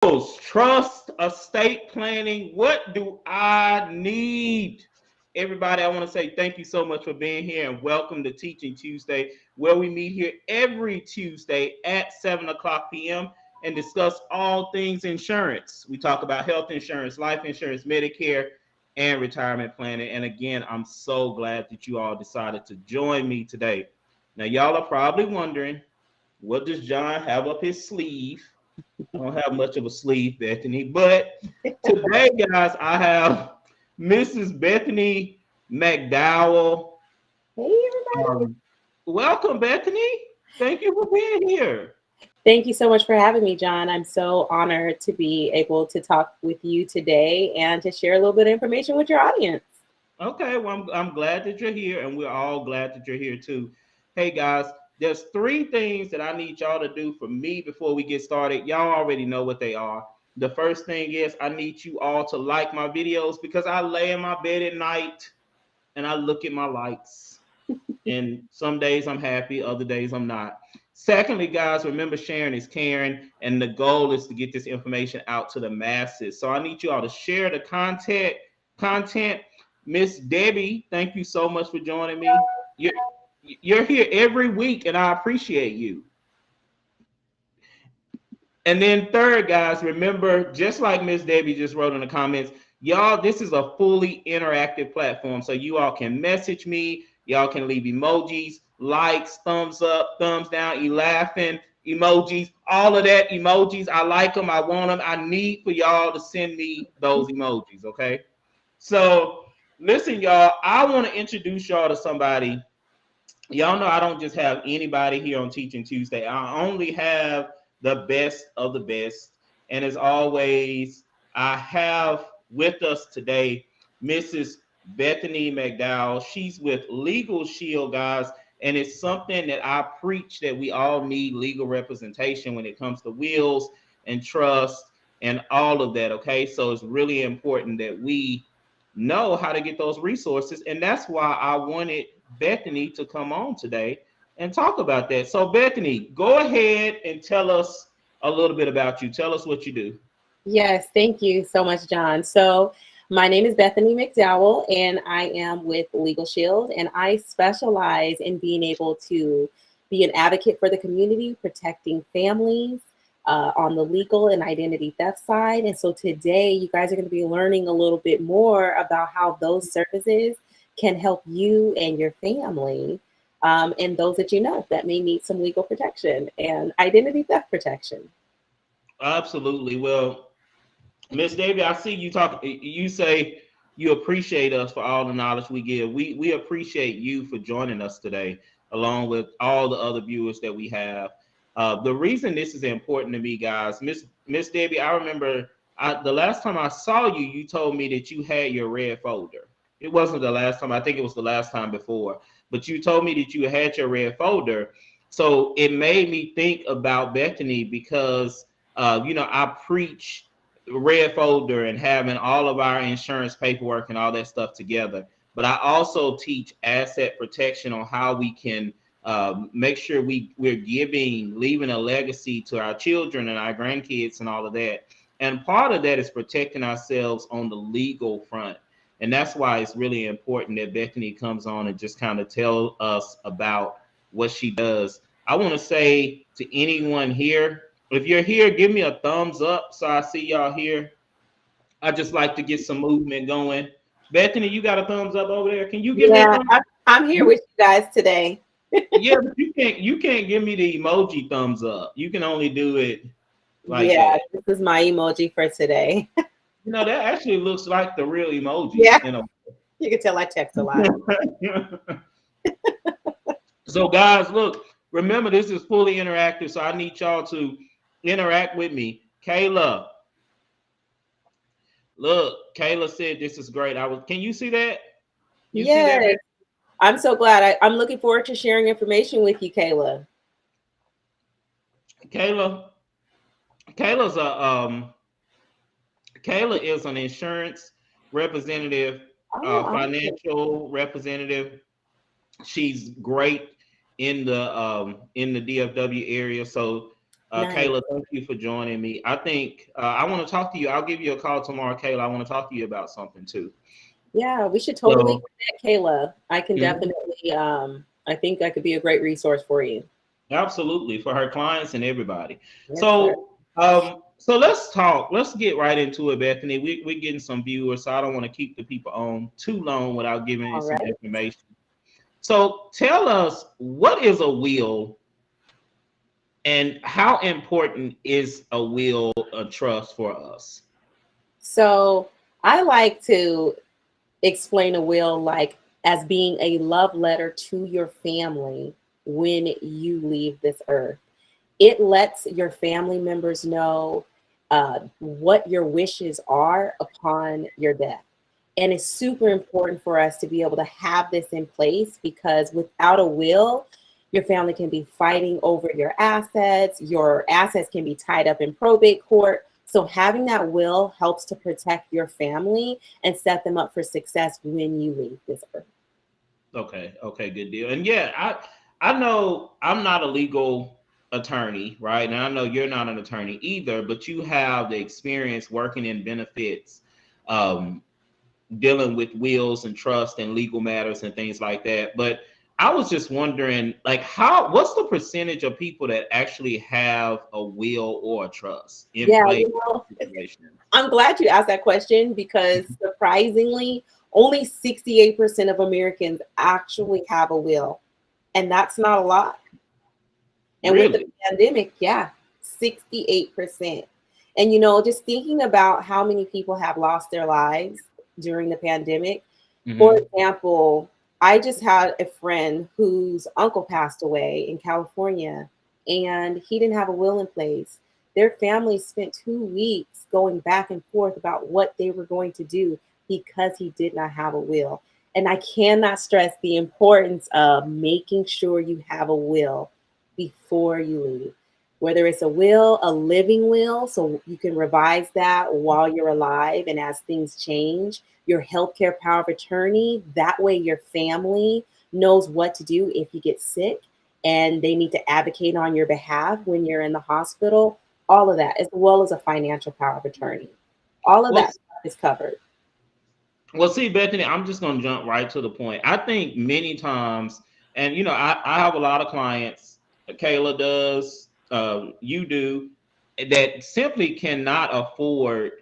Trust, estate planning. What do I need? Everybody, I want to say thank you so much for being here and welcome to Teaching Tuesday, where we meet here every Tuesday at 7 o'clock p.m. and discuss all things insurance. We talk about health insurance, life insurance, Medicare, and retirement planning. And again, I'm so glad that you all decided to join me today. Now, y'all are probably wondering, what does John have up his sleeve? I don't have much of a sleeve, Bethany, but today, guys, I have Mrs. Bethany McDowell. Hey, everybody. Welcome, Bethany. Thank you for being here. Thank you so much for having me, John. I'm so honored to be able to talk with you today and to share a little bit of information with your audience. Okay, well, I'm glad that you're here, and we're all glad that you're here too. Hey, guys, there's three things that I need y'all to do for me before we get started. Y'all already know what they are. The first thing is I need you all to like my videos because I lay in my bed at night and I look at my likes. And some days I'm happy, other days I'm not. Secondly, guys, remember sharing is caring, and the goal is to get this information out to the masses. So I need you all to share the content. Miss Debbie, thank you so much for joining me. You're here every week, and I appreciate you. And then third, guys, remember, just like Miss Debbie just wrote in the comments, y'all, this is a fully interactive platform. So you all can message me, y'all can leave emojis, likes, thumbs up, thumbs down, laughing emojis, all of that emojis. I like them, I want them. I need for y'all to send me those emojis, okay? So listen, y'all, I want to introduce y'all to somebody. Y'all know I don't just have anybody here on Teaching Tuesday. I only have the best of the best. And as always, I have with us today Mrs. Bethany McDowell. She's with Legalshield, guys. And it's something that I preach that we all need legal representation when it comes to wills and trust and all of that. Okay. So it's really important that we know how to get those resources. And that's why I wanted Bethany to come on today and talk about that. So Bethany, go ahead and tell us a little bit about you. Tell us what you do. Yes, thank you so much, John. So my name is Bethany McDowell, and I am with Legalshield, and I specialize in being able to be an advocate for the community, protecting families on the legal and identity theft side. And so today, you guys are going to be learning a little bit more about how those services can help you and your family, and those that you know that may need some legal protection and identity theft protection. Absolutely. Well, Miss Davy, I see you talk. You say you appreciate us for all the knowledge we give. We appreciate you for joining us today, along with all the other viewers that we have. The reason this is important to me, guys, Miss Debbie, I remember the last time I saw you, you told me that you had your red folder. It wasn't the last time. I think it was the last time before. But you told me that you had your red folder. So it made me think about Bethany because, I preach red folder and having all of our insurance paperwork and all that stuff together. But I also teach asset protection on how we can make sure we're leaving a legacy to our children and our grandkids and all of that. And part of that is protecting ourselves on the legal front. And that's why it's really important that Bethany comes on and just kind of tell us about what she does. I want to say to anyone here, if you're here, give me a thumbs up so I see y'all here. I just like to get some movement going. Bethany, you got a thumbs up over there? Can you give me a Yeah, thumbs? I'm here with you guys today. Yeah, but you can't give me the emoji thumbs up. You can only do it like Yeah, that. this is my emoji for today. That actually looks like the real emoji. Yeah, you can tell I text a lot. So guys, look, remember this is fully interactive, so I need y'all to interact with me. Kayla, look, Kayla said this is great. Can you see that? You see that, Yes, I'm so glad. I'm looking forward to sharing information with you, Kayla. Kayla? Kayla's a Kayla is an insurance representative, Oh, financial representative. She's great in the DFW area. So Nice. Kayla, thank you for joining me. I think I want to talk to you. I'll give you a call tomorrow, Kayla. I want to talk to you about something too. Yeah, we should totally So, connect, Kayla. I can mhm, definitely, I think I could be a great resource for you. absolutely, for her clients and everybody. Yes, sir. So let's talk. Let's get right into it, Bethany. We're getting some viewers, so I don't want to keep the people on too long without giving you All some right. information. So tell us, what is a will, and how important is a will, a trust for us? So I like to explain a will like as being a love letter to your family when you leave this earth. It lets your family members know what your wishes are upon your death. And it's super important for us to be able to have this in place, because without a will, your family can be fighting over your assets. Your assets can be tied up in probate court. So having that will helps to protect your family and set them up for success when you leave this earth. Okay, good deal. And yeah, I know I'm not a legal attorney, right? And I know you're not an attorney either, but you have the experience working in benefits, um, dealing with wills and trust and legal matters and things like that. But I was just wondering, like, what's the percentage of people that actually have a will or a trust in Yeah, place you know, in situations? I'm glad you asked that question, because surprisingly, only 68% of Americans actually have a will. And that's not a lot. And with the Really? pandemic, yeah, 68%. And, you know, just thinking about how many people have lost their lives during the pandemic. For Hmm. example, I just had a friend whose uncle passed away in California, and he didn't have a will in place. Their family spent 2 weeks going back and forth about what they were going to do because he did not have a will. And I cannot stress the importance of making sure you have a will before you leave. Whether it's a will, a living will, so you can revise that while you're alive and as things change, your healthcare power of attorney. That way, your family knows what to do if you get sick and they need to advocate on your behalf when you're in the hospital. All of that, as well as a financial power of attorney. All of Well, that stuff is covered. Well, see, Bethany, I'm just going to jump right to the point. I think many times, and I have a lot of clients, Kayla does, you do, that simply cannot afford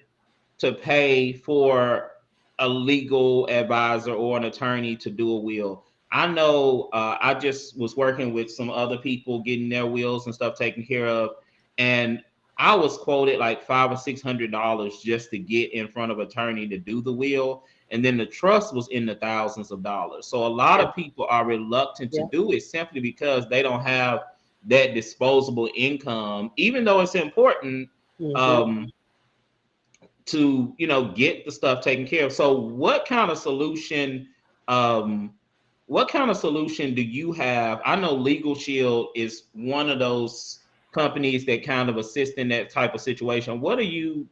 to pay for a legal advisor or an attorney to do a will. I know I just was working with some other people getting their wills and stuff taken care of, and I was quoted like $500 or $600 just to get in front of an attorney to do the will, and then the trust was in the thousands of dollars. So a lot Yeah, of people are reluctant to yeah. do it simply because they don't have that disposable income, even though it's important. Mhm. Um, to get the stuff taken care of. So um what kind of solution do you have? I know Legal Shield is one of those companies that kind of assist in that type of situation. What do you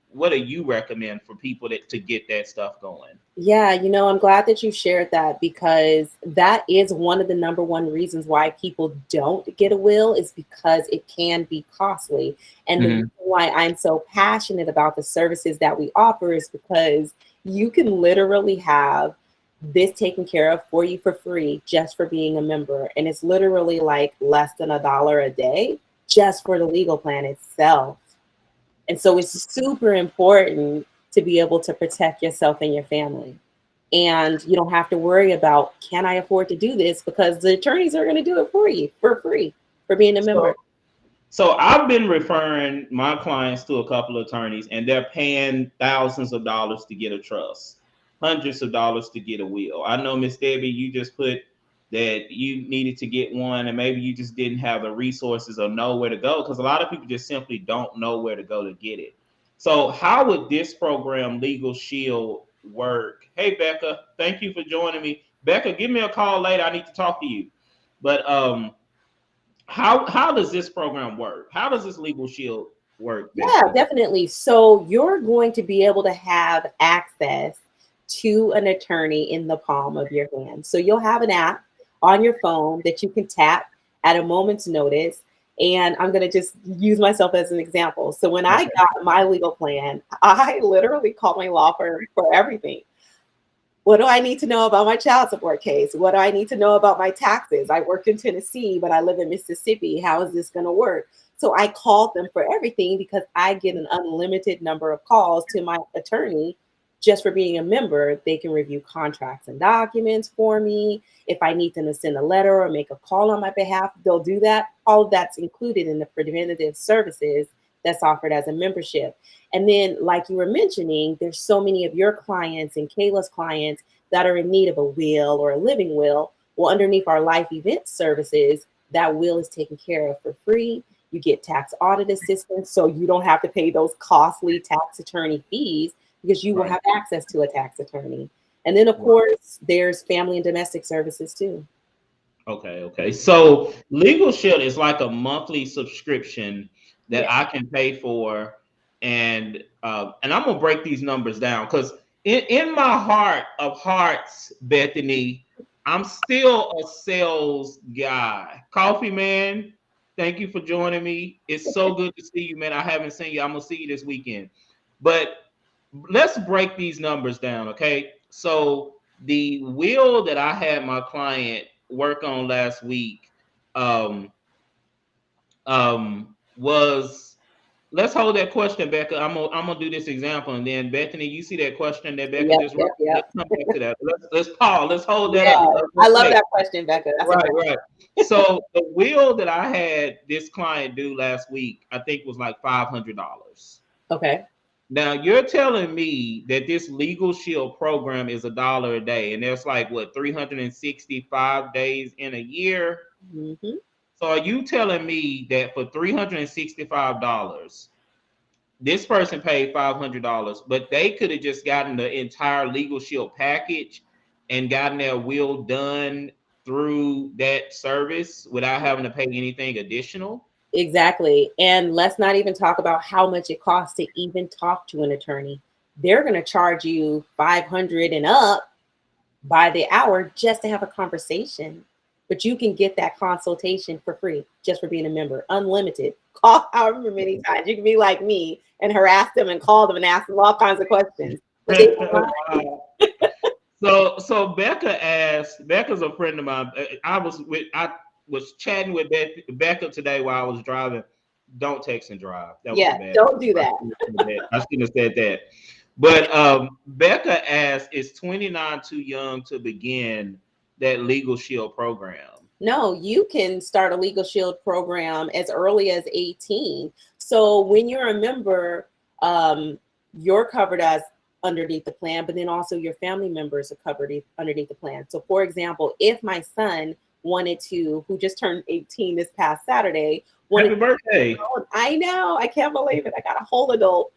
recommend for people to get that stuff going? Yeah, you know, I'm glad that you shared that, because that is one of the number one reasons why people don't get a will, is because it can be costly. And the reason Hmm. why I'm so passionate about the services that we offer is because you can literally have this taken care of for you for free just for being a member. And it's literally like less than $1 a day just for the legal plan itself. And so it's super important to be able to protect yourself and your family. And you don't have to worry about, can I afford to do this? Because the attorneys are going to do it for you for free for being a member. So I've been referring my clients to a couple of attorneys, and they're paying thousands of dollars to get a trust, hundreds of dollars to get a will. I know, Miss Debbie, you just put that you needed to get one, and maybe you just didn't have the resources or know where to go, because a lot of people just simply don't know where to go to get it. So how would this program, Legal Shield, work? Hey, Becca, thank you for joining me. Becca, give me a call later. I need to talk to you. But how does this program work? How does this Legal Shield work, Yeah, Bethany? definitely. So you're going to be able to have access to an attorney in the palm of your hand. So you'll have an app on your phone that you can tap at a moment's notice. And I'm going to just use myself as an example. So when I got my legal plan, I literally called my law firm for everything. What do I need to know about my child support case? What do I need to know about my taxes? I work in Tennessee, but I live in Mississippi. How is this going to work? So I called them for everything because I get an unlimited number of calls to my attorney just for being a member. They can review contracts and documents for me. If I need them to send a letter or make a call on my behalf, they'll do that. All of that's included in the preventative services that's offered as a membership. And then, like you were mentioning, there's so many of your clients and Kayla's clients that are in need of a will or a living will. Well, underneath our life event services, that will is taken care of for free. You get tax audit assistance, so you don't have to pay those costly tax attorney fees because you will have access to a tax attorney. And then, of course, there's family and domestic services too. Okay. So Legalshield is like a monthly subscription that I can pay for, and I'm gonna break these numbers down because in my heart of hearts, Bethany, I'm still a sales guy. Coffee man, thank you for joining me. It's so good to see you, man. I haven't seen you. I'm gonna see you this weekend. But let's break these numbers down, okay? So the will that I had my client work on last week was, let's hold that question, Becca. I'm gonna do this example, and then Bethany, you see that question that Becca just wrote? Let's come back to that. Let's pause. Let's hold that up. I love that question, Becca. That's right. So the will that I had this client do last week, I think was like $500. Okay. Now you're telling me that this Legalshield program is $1 a day, and there's like what 365 days in a year. Mm-hmm. So are you telling me that for $365, this person paid $500, but they could have just gotten the entire Legalshield package and gotten their will done through that service without having to pay anything additional? Exactly. And let's not even talk about how much it costs to even talk to an attorney. They're going to charge you 500 and up by the hour just to have a conversation. But you can get that consultation for free just for being a member, unlimited. Call however many times. You can be like me and harass them and call them and ask them all kinds of questions. So Becca asked, Becca's a friend of mine. I was chatting with Becca today while I was driving. Don't text and drive. That was bad. Don't do that. I shouldn't have said that. But Becca asked, is 29 too young to begin that Legalshield program? No, you can start a Legalshield program as early as 18. So when you're a member, you're covered as underneath the plan, but then also your family members are covered underneath the plan. So for example, if my son wanted to, who just turned 18 this past Saturday, happy birthday. I know, I can't believe it. I got a whole adult.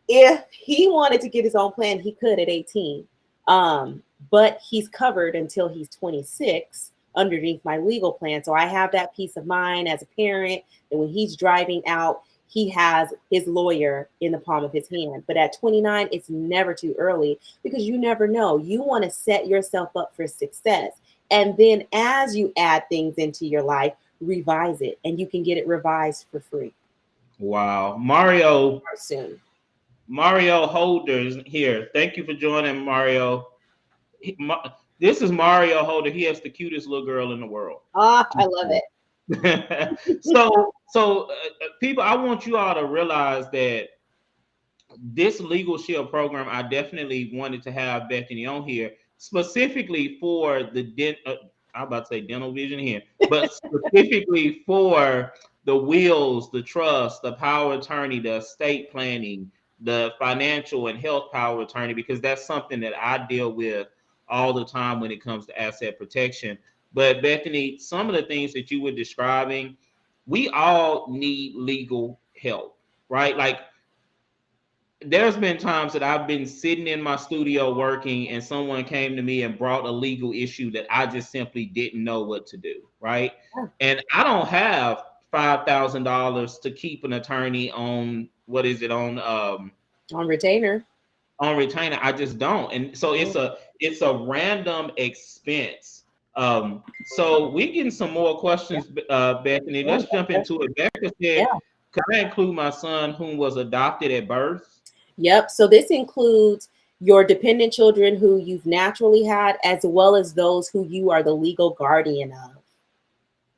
If he wanted to get his own plan, he could at 18. But he's covered until he's 26 underneath my legal plan. So I have that peace of mind as a parent that when he's driving out, he has his lawyer in the palm of his hand. But at 29, it's never too early because you never know. You want to set yourself up for success. And then as you add things into your life, revise it, and you can get it revised for free. Wow. Mario soon. Mario Holder is here. Thank you for joining, Mario. This is Mario Holder. He has the cutest little girl in the world. I love it. So people, I want you all to realize that this Legalshield program, I definitely wanted to have Bethany on here specifically for the I'm about to say dental vision here, but specifically for the wills, the trust, the power of attorney, the estate planning, the financial and health power of attorney, because that's something that I deal with all the time when it comes to asset protection. But Bethany, some of the things that you were describing, we all need legal help, right? Like there's been times that I've been sitting in my studio working and someone came to me and brought a legal issue that I just simply didn't know what to do, right? And I don't have $5,000 to keep an attorney on on retainer. On retainer, I just don't. And so it's a random expense So we getting some more questions, Bethany. Let's jump into it. Becca Yeah. said, "Can I include my son whom was adopted at birth?" Yep. So this includes your dependent children who you've naturally had, as well as those who you are the legal guardian of.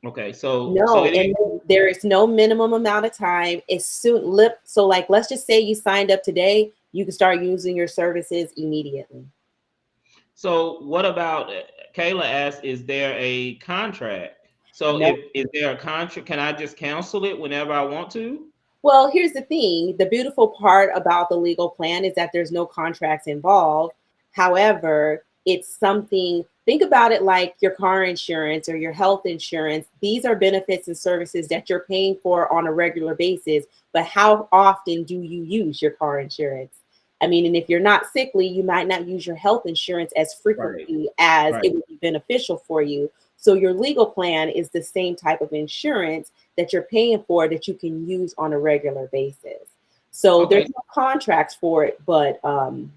Okay, so No, it and is. there is no minimum amount of time. It's soon lip. So like, let's just say you signed up today, you can start using your services immediately. So what about Kayla asked, is there a contract? So No. if is there a contract, can I just cancel it whenever I want to? Well, here's the thing. The beautiful part about the legal plan is that there's no contracts involved. However, it's something, think about it like your car insurance or your health insurance. These are benefits and services that you're paying for on a regular basis. But how often do you use your car insurance? I mean, and if you're not sickly, you might not use your health insurance as Right, frequently as right. it would be beneficial for you. So your legal plan is the same type of insurance that you're paying for that you can use on a regular basis. So Okay. there's no contracts for it, but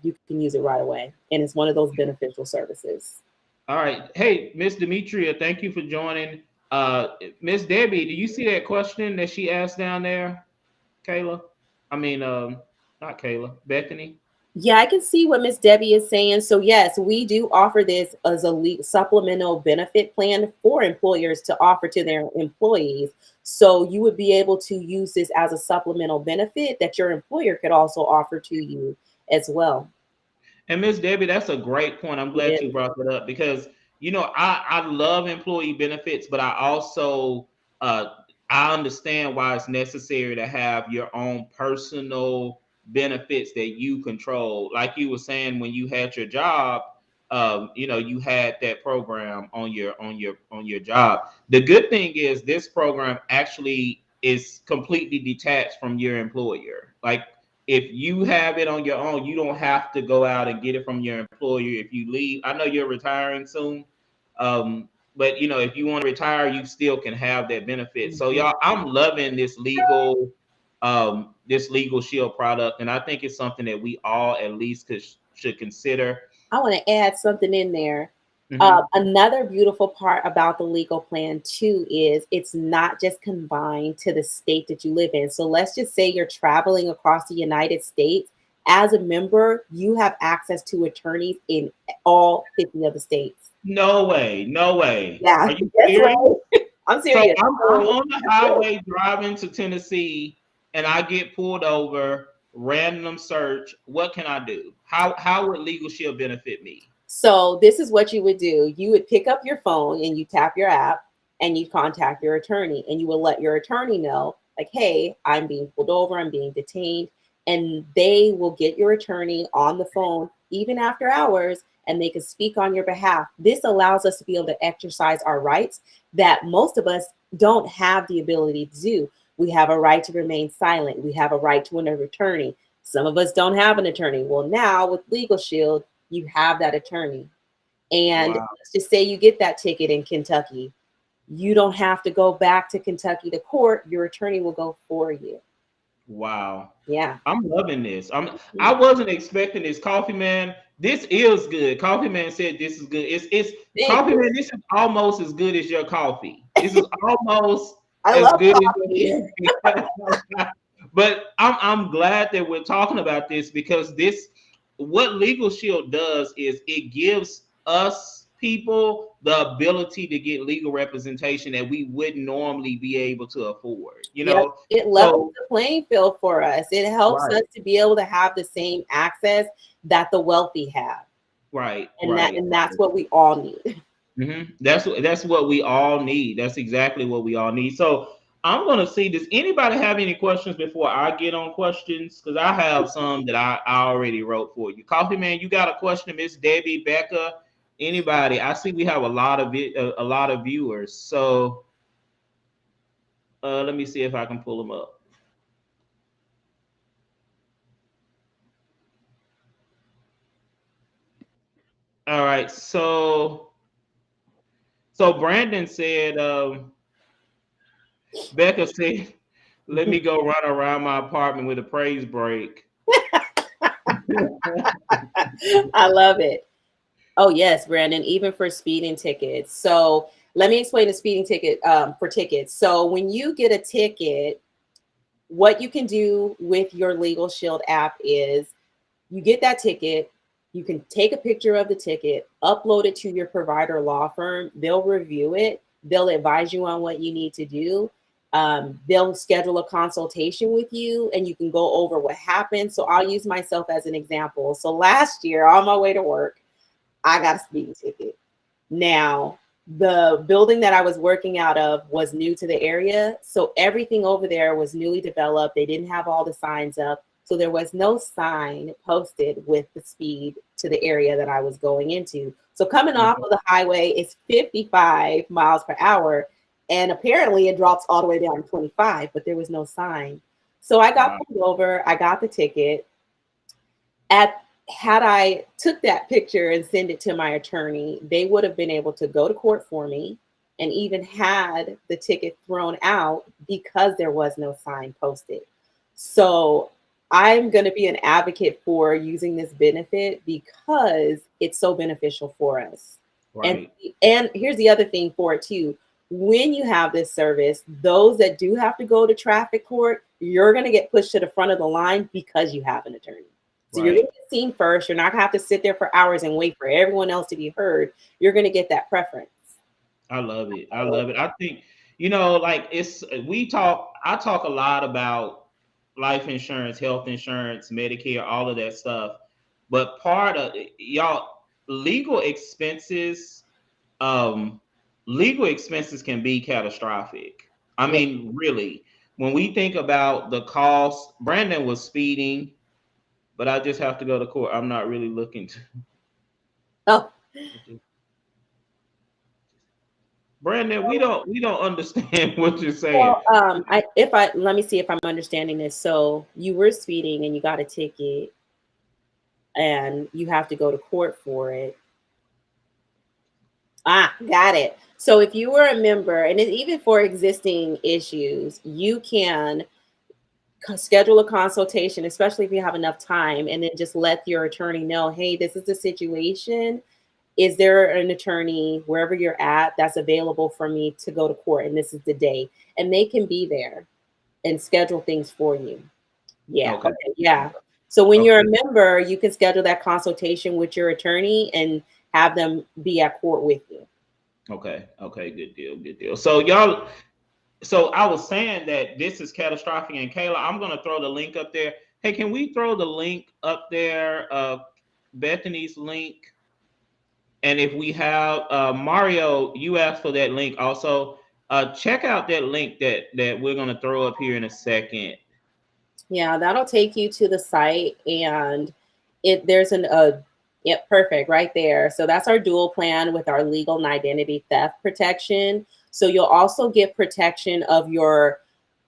you can use it right away. And it's one of those beneficial services. All right. Hey, Miss Demetria, thank you for joining. Miss Debbie, do you see that question that she asked down there, Kayla? I mean, not Kayla, Bethany. Yeah, I can see what Miss Debbie is saying. So yes, we do offer this as a supplemental benefit plan for employers to offer to their employees. So you would be able to use this as a supplemental benefit that your employer could also offer to you as well. And Miss Debbie, that's a great point. I'm glad Yeah. you brought that up because I love employee benefits, but I also I understand why it's necessary to have your own personal benefits that you control. Like you were saying, when you had your job, you had that program on your job. The good thing is this program actually is completely detached from your employer. Like if you have it on your own, you don't have to go out and get it from your employer if you leave. I know you're retiring soon, but if you want to retire, you still can have that benefit. So Mhm. y'all, I'm loving this legal shield product, and I think it's something that we all at least should consider. I want to add something in there. Hmm. Another beautiful part about the legal plan, too, is it's not just confined to the state that you live in. So let's just say you're traveling across the United States. As a member, you have access to attorneys in all 50 of the states. No way, no way. Yeah, Are you that's serious? right. I'm So serious. I'm So on the highway driving to Tennessee, and I get pulled over, random search. What can I do? How would Legal Shield benefit me? So this is what you would do. You would pick up your phone and you tap your app and you contact your attorney and you will let your attorney know, like, hey, I'm being pulled over, I'm being detained. And they will get your attorney on the phone even after hours and they can speak on your behalf. This allows us to be able to exercise our rights that most of us don't have the ability to do. We have a right to remain silent. We have a right to an attorney. Some of us don't have an attorney. Well, now with Legal Shield, you have that attorney. And Wow, let's just say you get that ticket in Kentucky. You don't have to go back to Kentucky to court. Your attorney will go for you. wow. Yeah. I'm loving this. I wasn't expecting this. Coffee Man, this is good. Coffee Man said this is good. It's Thank Coffee you. Man, this is almost as good as your coffee. This is almost I as love good coffee. as but I'm glad that we're talking about this because this what Legal Shield does is it gives us people the ability to get legal representation that we wouldn't normally be able to afford. Yep. It levels So the playing field for us. It helps right, us to be able to have the same access that the wealthy have. right, And that right. and that's what we all need. That's what we all need. That's exactly what we all need. So I'm gonna see. Does anybody have any questions before I get on questions? Because I have some that I already wrote for you. Coffee Man, you got a question, Miss Debbie, Becca, anybody? I see we have a lot of a lot of viewers. So let me see if I can pull them up. All right. So Brandon said, Becca said, let me go run around my apartment with a praise break. I love it. Oh yes, Brandon, even for speeding tickets. So let me explain the speeding ticket for tickets. So when you get a ticket, what you can do with your Legal Shield app is you get that ticket, you can take a picture of the ticket, upload it to your provider law firm. They'll review it. They'll advise you on what you need to do. They'll schedule a consultation with you and you can go over what happened. So I'll use myself as an example. So last year on my way to work, I got a speeding ticket. Now, the building that I was working out of was new to the area. So everything over there was newly developed. They didn't have all the signs up. So there was no sign posted with the speed to the area that I was going into. So coming off of the highway, it's 55 miles per hour. And apparently it drops all the way down to 25, but there was no sign. So I got pulled over. I got the ticket. Had I took that picture and send it to my attorney, they would have been able to go to court for me and even had the ticket thrown out because there was no sign posted. So I'm going to be an advocate for using this benefit because it's so beneficial for us. Right. And here's the other thing for it too. When you have this service, those that do have to go to traffic court, you're going to get pushed to the front of the line because you have an attorney. So you're going to get seen first. You're not going to have to sit there for hours and wait for everyone else to be heard. You're going to get that preference. I love it. I love it. I think, like I talk a lot about life insurance, health insurance, Medicare, all of that stuff. But part of y'all legal expenses can be catastrophic. I mean, really, when we think about the cost, Brandon was speeding, but I just have to go to court. I'm not really looking to. Oh, Brandon, we don't understand what you're saying. well, let me see if I'm understanding this. So you were speeding and you got a ticket, and you have to go to court for it. Got it. So if you were a member, and even for existing issues, you can schedule a consultation, especially if you have enough time, and then just let your attorney know, hey, this is the situation. Is there an attorney wherever you're at that's available for me to go to court? And this is the day. And they can be there and schedule things for you. Yeah. Okay. Yeah. So when you're a member, you can schedule that consultation with your attorney and have them be at court with you. Okay. Good deal. So I was saying that this is catastrophic, and Kayla, I'm going to throw the link up there. Hey, can we throw the link up there? Bethany's link. And if we have Mario, you asked for that link also. Check out that link that we're going to throw up here in a second. Yeah, that'll take you to the site, and there's perfect right there. So that's our dual plan with our legal and identity theft protection. So you'll also get protection of your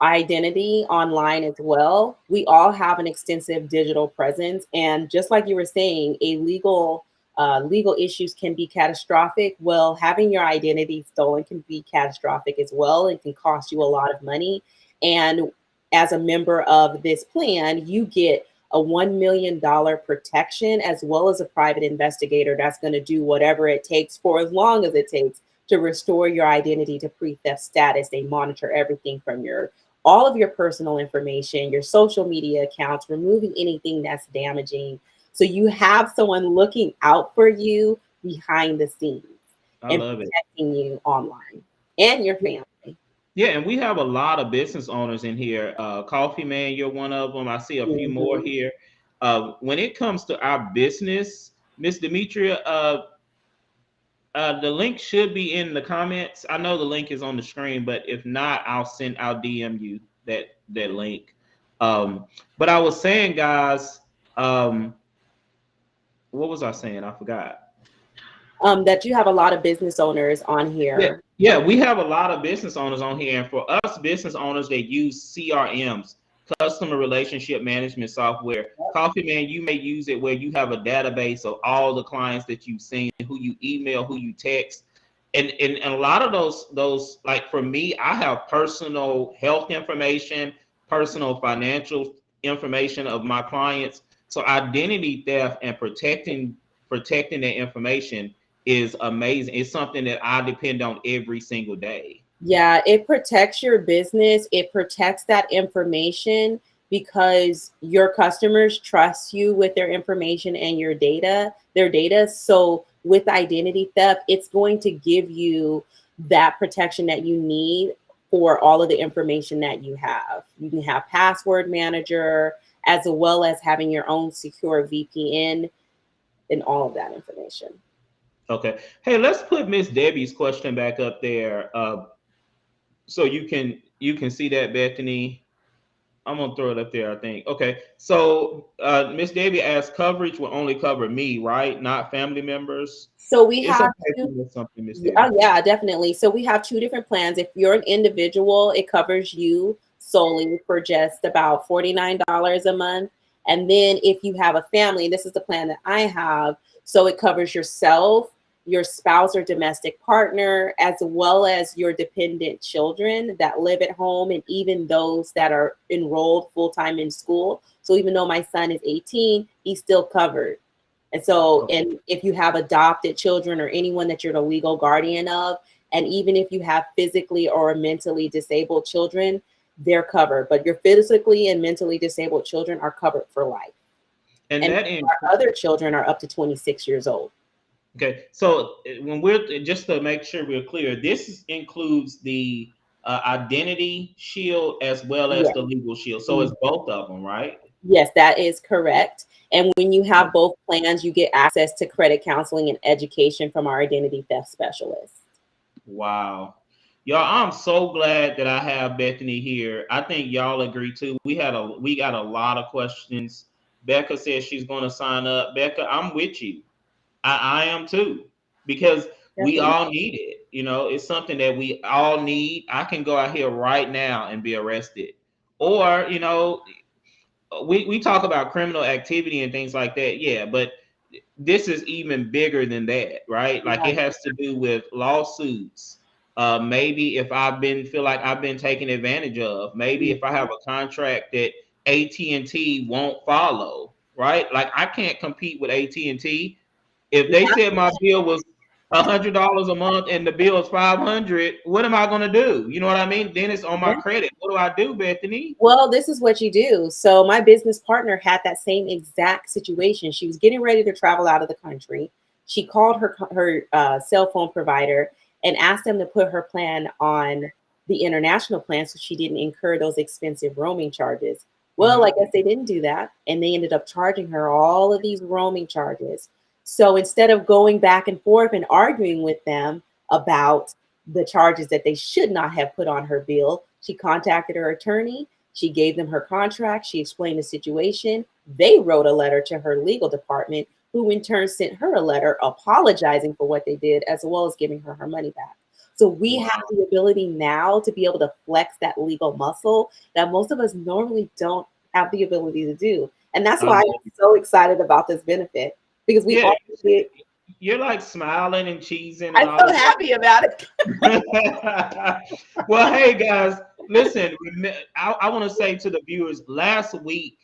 identity online as well. We all have an extensive digital presence, and just like you were saying, legal issues can be catastrophic. Well, having your identity stolen can be catastrophic as well. It can cost you a lot of money. And as a member of this plan, you get a $1 million protection, as well as a private investigator that's going to do whatever it takes for as long as it takes to restore your identity to pre-theft status. They monitor everything from all of your personal information, your social media accounts, removing anything that's damaging. So you have someone looking out for you behind the scenes and protecting you online and your family. Yeah, and we have a lot of business owners in here. Coffee Man, you're one of them. I see a few more here. When it comes to our business, Miss Demetria, the link should be in the comments. I know the link is on the screen, but if not, I'll DM you that link. But I was saying, guys, what was I saying? I forgot. That you have a lot of business owners on here. Yeah, we have a lot of business owners on here. And for us business owners that use CRMs, customer relationship management software, Coffee Man, you may use it where you have a database of all the clients that you've seen, who you email, who you text. And a lot of those, like for me, I have personal health information, personal financial information of my clients. So identity theft and protecting protecting that information is amazing. It's something that I depend on every single day. Yeah, it protects your business. It protects that information because your customers trust you with their information and their data. So with identity theft, it's going to give you that protection that you need for all of the information that you have. You can have password manager as well as having your own secure VPN and all of that information. Okay. Hey, let's put Miss Debbie's question back up there, so you can see that, Bethany. I'm gonna throw it up there, I think. Okay. So Miss Debbie asked, coverage will only cover me, right? Not family members. So we It's have okay two. to miss something, Miss Oh, Debbie. yeah, definitely. So we have two different plans. If you're an individual, it covers you solely for just about $49 a month. And then if you have a family, this is the plan that I have. So it covers yourself, your spouse or domestic partner, as well as your dependent children that live at home, and even those that are enrolled full-time in school. So even though my son is 18, he's still covered. And so, Okay. and if you have adopted children or anyone that you're the legal guardian of, and even if you have physically or mentally disabled children, they're covered. But your physically and mentally disabled children are covered for life. And And that our other children are up to 26 years old. Okay, so when we're just to make sure we're clear, includes the identity shield as well as Yes. the legal shield. So it's both of them, right? Yes, that is correct. And when you have both plans, you get access to credit counseling and education from our identity theft specialist. Wow. Y'all, I'm so glad that I have Bethany here. I think y'all agree too. We got a lot of questions. Becca says she's going to sign up. Becca, I'm with you. I am too, because we Definitely. all need it. It's something that we all need. I can go out here right now and be arrested. Or, we talk about criminal activity and things like that. Yeah, but this is even bigger than that, right? Like it has to do with lawsuits. Maybe if feel like I've been taken advantage of, maybe if I have a contract that AT&T won't follow, right? Like I can't compete with AT&T. If they said my bill was $100 a month and the bill is 500, what am I going to do? You know what I mean? Then it's on my credit. What do I do, Bethany? Well, this is what you do. So my business partner had that same exact situation. She was getting ready to travel out of the country. She called her cell phone provider and asked them to put her plan on the international plan so she didn't incur those expensive roaming charges. Well, I guess they didn't do that, and they ended up charging her all of these roaming charges. So instead of going back and forth and arguing with them about the charges that they should not have put on her bill, she contacted her attorney. She gave them her contract. She explained the situation. They wrote a letter to her legal department, who in turn sent her a letter apologizing for what they did, as well as giving her her money back. So we have the ability now to be able to flex that legal muscle that most of us normally don't have the ability to do. And that's why I'm so excited about this benefit, because we all get. You're like smiling and cheesing and I'm all so this happy about it. Well, hey guys, listen, I want to say to the viewers, last week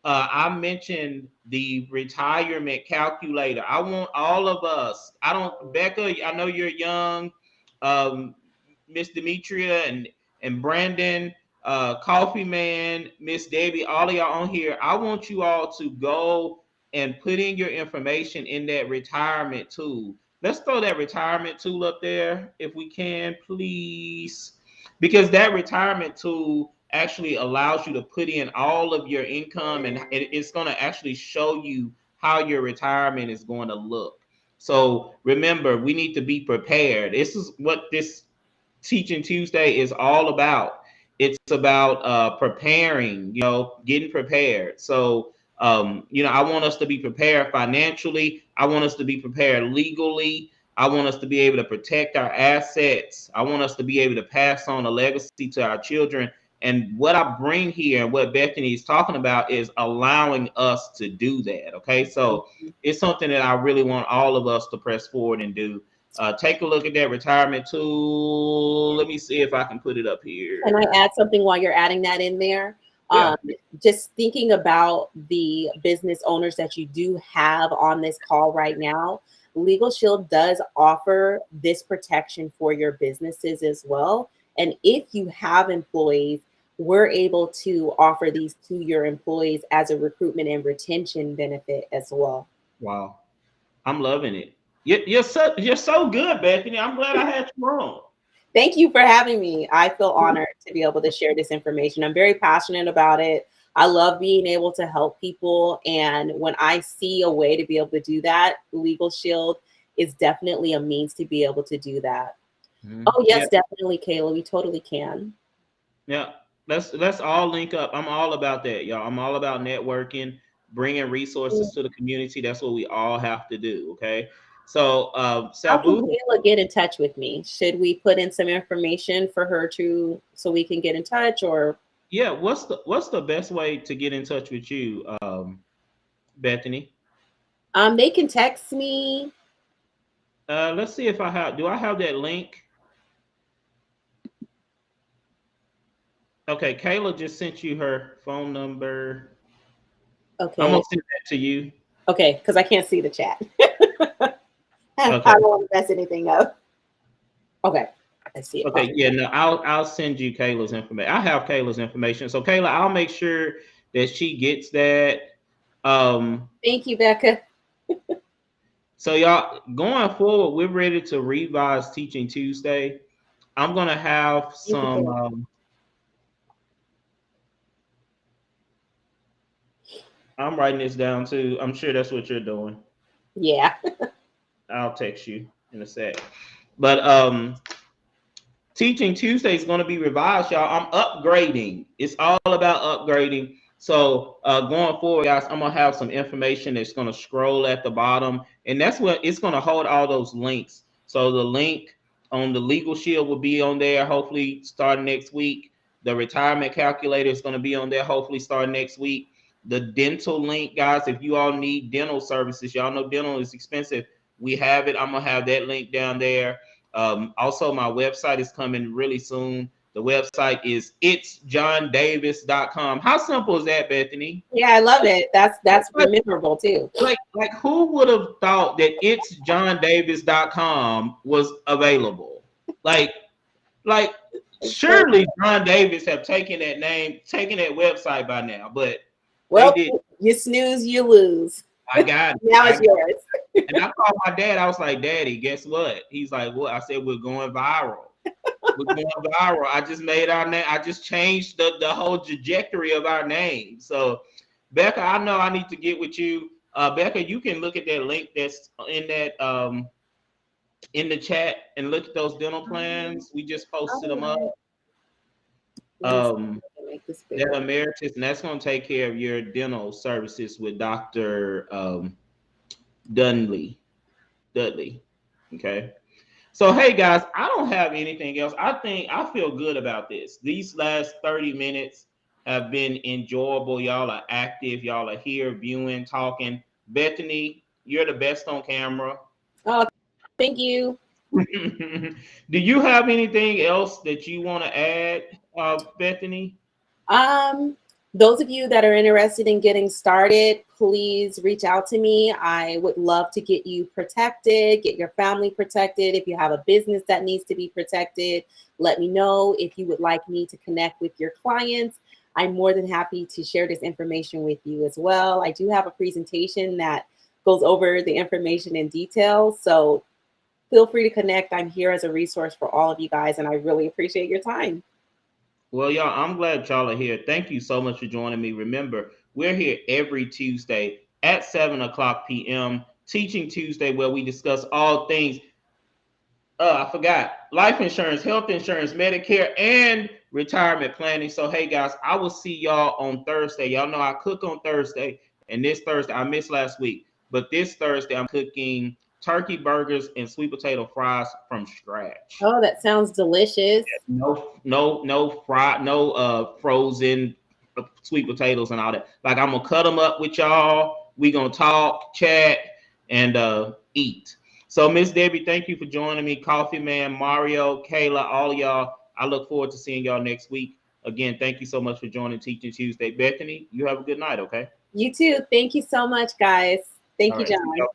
I mentioned the retirement calculator. I want all of us. Becca, I know you're young, Miss Demetria and Brandon, Coffee Man, Miss Debbie, all of y'all on here. I want you all to go and put in your information in that retirement tool. Let's throw that retirement tool up there if we can, please. Because that retirement tool actually allows you to put in all of your income, and it's going to actually show you how your retirement is going to look. So remember, we need to be prepared. This is what this Teaching Tuesday is all about. It's about preparing, getting prepared. So, I want us to be prepared financially. I want us to be prepared legally. I want us to be able to protect our assets. I want us to be able to pass on a legacy to our children. And what I bring here and what Bethany is talking about is allowing us to do that. Okay. So it's something that I really want all of us to press forward and do. Take a look at that retirement tool. Let me see if I can put it up here. Can I add something while you're adding that in there? Um, just thinking about the business owners that you do have on this call right now, Legal Shield does offer this protection for your businesses as well. And if you have employees, we're able to offer these to your employees as a recruitment and retention benefit as well. Wow. I'm loving it. You're so good, Bethany. I'm glad I had you on. Thank you for having me. I feel honored to be able to share this information. I'm very passionate about it. I love being able to help people. And when I see a way to be able to do that, Legal Shield is definitely a means to be able to do that. Oh, yes, definitely, Kayla. We totally can. Yeah, let's all link up. I'm all about that, y'all. I'm all about networking, bringing resources to the community. That's what we all have to do. Okay. So, How can Sabu, Kayla get in touch with me? Should we put in some information for her so we can get in touch, or? yeah, what's the best way to get in touch with you, Bethany? They can text me. Let's see if do I have that link? Okay, Kayla just sent you her phone number. Okay. I'm gonna send that to you. Okay, because I can't see the chat. I Okay. don't want to mess anything up. Okay, I see it. Okay, yeah, no, I'll send you Kayla's information. I have Kayla's information. So Kayla, I'll make sure that she gets that. Thank you, Becca. So y'all, going forward, we're ready to revise Teaching Tuesday. I'm gonna have some. I'm writing this down too. I'm sure that's what you're doing. Yeah. I'll text you in a sec. But Teaching Tuesday is going to be revised, y'all. I'm upgrading. It's all about upgrading. So going forward, guys, I'm gonna have some information that's gonna scroll at the bottom, and that's what it's gonna hold all those links. So the link on the Legal Shield will be on there, hopefully starting next week. The retirement calculator is gonna be on there, hopefully starting next week. The dental link, guys, if you all need dental services, y'all know dental is expensive. We have it. I'm gonna have that link down there. Also, my website is coming really soon. The website is itsjohndavis.com. How simple is that, Bethany? Yeah, I love it. That's memorable too. Like who would have thought that itsjohndavis.com was available? Like surely John Davis have taken that name, taken that website by now, but well, they did. You snooze, you lose. I got it. Now it's yours. And I called my dad. I was like, Daddy, guess what? He's like, what? I said, we're going viral. We're going viral. I just made our name. I just changed the whole trajectory of our name. So, Becca, I know I need to get with you. Becca, you can look at that link that's in that in the chat and look at those dental plans. We just posted them up. That emeritus, and that's going to take care of your dental services with Dr. Dudley. Okay. So hey guys, I don't have anything else. I feel good about this. These last 30 minutes have been enjoyable. Y'all are active. Y'all are here viewing, talking. Bethany, you're the best on camera. Oh, thank you. Do you have anything else that you want to add, Bethany? Those of you that are interested in getting started, please reach out to me. I would love to get you protected, get your family protected. If you have a business that needs to be protected, let me know. If you would like me to connect with your clients, I'm more than happy to share this information with you as well. I do have a presentation that goes over the information in detail. So feel free to connect. I'm here as a resource for all of you guys, and I really appreciate your time. Well, y'all, I'm glad y'all are here. Thank you so much for joining me. Remember, we're here every Tuesday at 7:00 p.m. Teaching Tuesday, where we discuss all things. I forgot life insurance, health insurance, Medicare, and retirement planning. So, hey guys, I will see y'all on Thursday. Y'all know I cook on Thursday, and this Thursday I missed last week, but this Thursday I'm cooking turkey burgers and sweet potato fries from scratch. Oh, that sounds delicious. No frozen sweet potatoes and all that. Like I'm gonna cut them up with y'all. We gonna talk, chat, and eat. So Miss Debbie, thank you for joining me. Coffee Man, Mario, Kayla, all y'all. I look forward to seeing y'all next week. Again, thank you so much for joining Teaching Tuesday. Bethany, you have a good night, okay? You too. Thank you so much, guys. Thank All you, right. John.